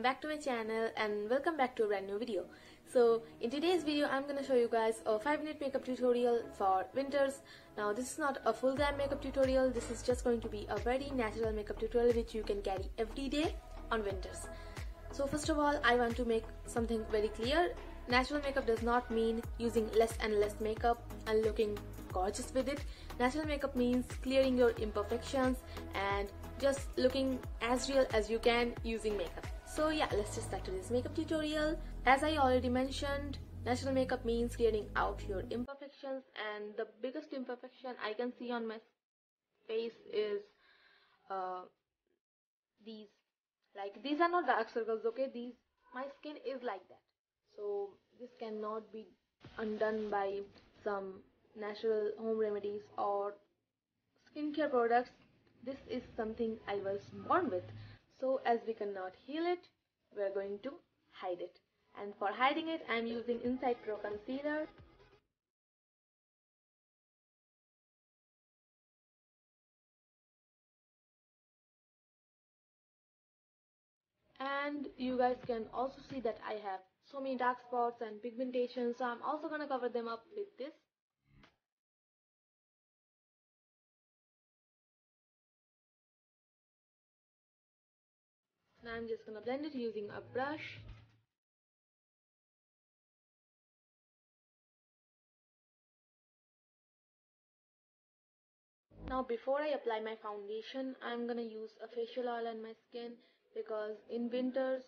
back to my channel and welcome back to a brand new video. So in today's video I'm gonna show you guys a 5-minute makeup tutorial for winters. Now this is not a full glam makeup tutorial, this is just going to be a very natural makeup tutorial which you can carry every day on winters. So first of all, I want to make something very clear. Natural makeup does not mean using less and less makeup and looking gorgeous with it. Natural makeup means clearing your imperfections and just looking as real as you can using makeup. So yeah, let's just start today's makeup tutorial. As I already mentioned, natural makeup means clearing out your imperfections, and the biggest imperfection I can see on my face is these. Like, these are not dark circles, okay? My skin is like that. So this cannot be undone by some natural home remedies or skincare products. This is something I was born with. So as we cannot heal it, we're going to hide it. And for hiding it, I'm using Insight Pro Concealer. And you guys can also see that I have so many dark spots and pigmentation, so I'm also gonna cover them up with this. Now I'm just gonna blend it using a brush. Now before I apply my foundation, I'm gonna use a facial oil on my skin because in winters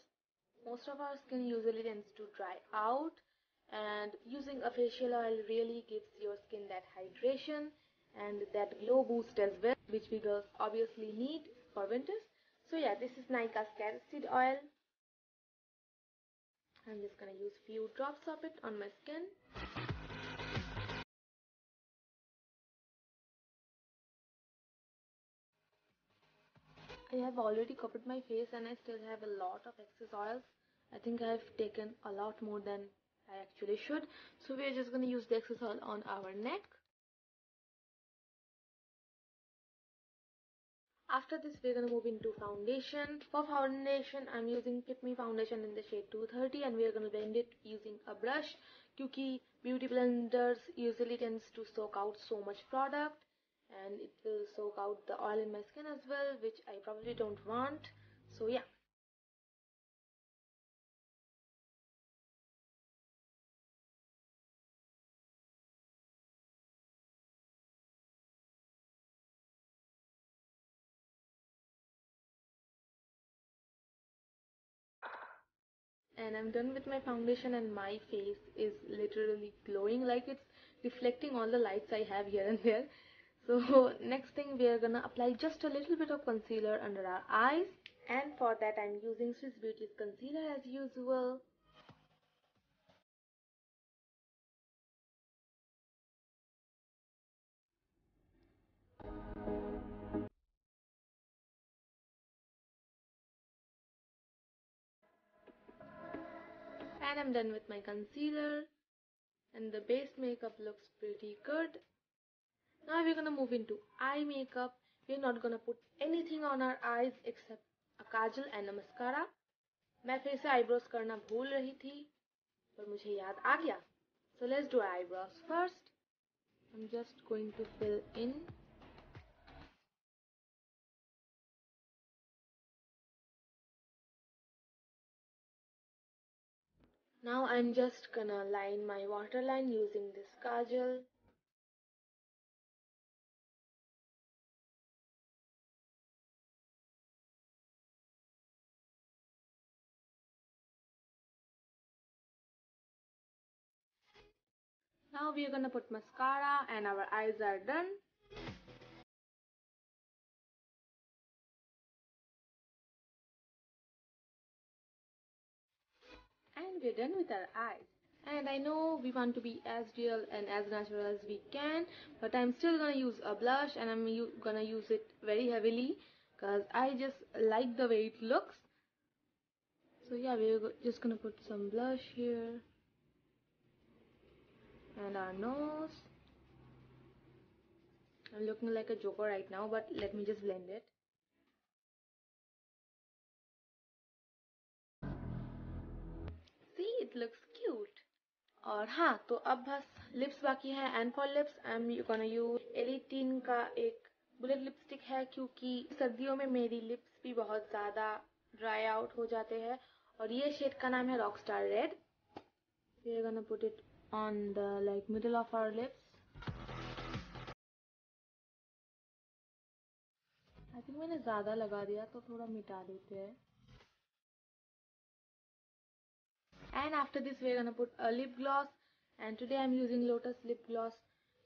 most of our skin usually tends to dry out, and using a facial oil really gives your skin that hydration and that glow boost as well, which we girls obviously need for winters. So yeah, this is Nykaa's Caristeid oil. I'm just gonna use few drops of it on my skin. I have already covered my face and I still have a lot of excess oils. I think I've taken a lot more than I actually should. So we're just gonna use the excess oil on our neck. After this, we're gonna move into foundation. For foundation, I'm using Fit Me foundation in the shade 230, and we're gonna blend it using a brush. Because beauty blenders usually tends to soak out so much product, and it will soak out the oil in my skin as well, which I probably don't want. So yeah. And I'm done with my foundation, and my face is literally glowing, like it's reflecting all the lights I have here and there. So next thing, we are gonna apply just a little bit of concealer under our eyes, and for that I'm using Swiss Beauty's concealer as usual. And I'm done with my concealer, and the base makeup looks pretty good. Now we're gonna move into eye makeup. We're not gonna put anything on our eyes except a kajal and a mascara. मैं फिर से eyebrows करना भूल रही थी, पर मुझे याद आ गया. So let's do eyebrows first. I'm just going to fill in. Now I'm just gonna line my waterline using this kajal. Now we're gonna put mascara and our eyes are done. And we're done with our eyes. And I know we want to be as real and as natural as we can, but I'm still gonna use a blush, and I'm gonna use it very heavily because I just like the way it looks. So yeah, we're just gonna put some blush here and our nose. I'm looking like a joker right now, but let me just blend it. it looks cute. और हाँ, तो अब बस lips बाकी है, and for lips I am gonna use Elite का एक bullet lipstick है, क्योंकि सर्दियों में मेरी लिप्स भी बहुत ज़्यादा ड्राई आउट हो जाते हैं। और ये शेड का नाम है Rockstar red. We are gonna put it on the like middle of our lips. I think मैंने ज़्यादा लगा दिया, तो थोड़ा मिटा देते हैं। And after this we are gonna put a lip gloss, and today I'm using Lotus lip gloss.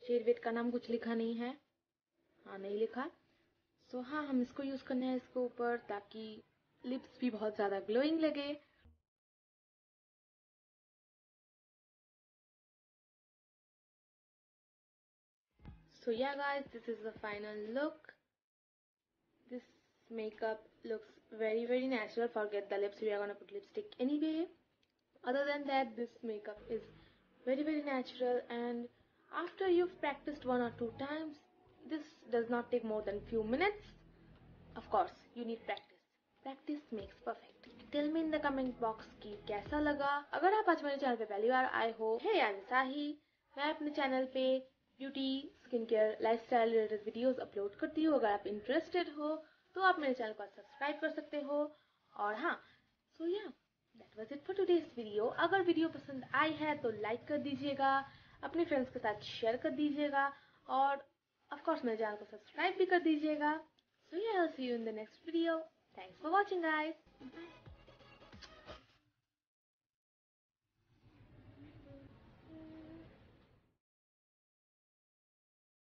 Shade वेट का नाम कुछ लिखा नहीं है, हाँ नहीं लिखा। सो हाँ, हम इसको यूज करने हैं इसके ऊपर, ताकि लिप्स भी बहुत ज्यादा ग्लोइंग लगे। So yeah guys, this is the final look. This makeup looks very natural. Forget the lips, we are gonna put lipstick anyway. Other than that, this makeup is very natural, and after you've practiced 1 or 2 times, this does not take more than few minutes. Of course, you need practice. Practice makes perfect. Tell me in the comment box कि कैसा लगा। अगर आप आज मेरे channel पे पहली बार आए हो, हे यार साही, मैं अपने चैनल पे beauty, skin care, lifestyle related videos upload करती हूँ। अगर आप इंटरेस्टेड हो तो आप मेरे चैनल को सब्सक्राइब कर सकते हो। और हाँ, सो या that was it for today's video. अगर वीडियो पसंद आई है तो लाइक कर दीजिएगा, अपने फ्रेंड्स के साथ शेयर कर दीजिएगा, और ऑफ कोर्स मेरे चैनल को सब्सक्राइब भी कर दीजिएगा। So yeah, I'll see you in the next video. Thanks for watching guys. Bye.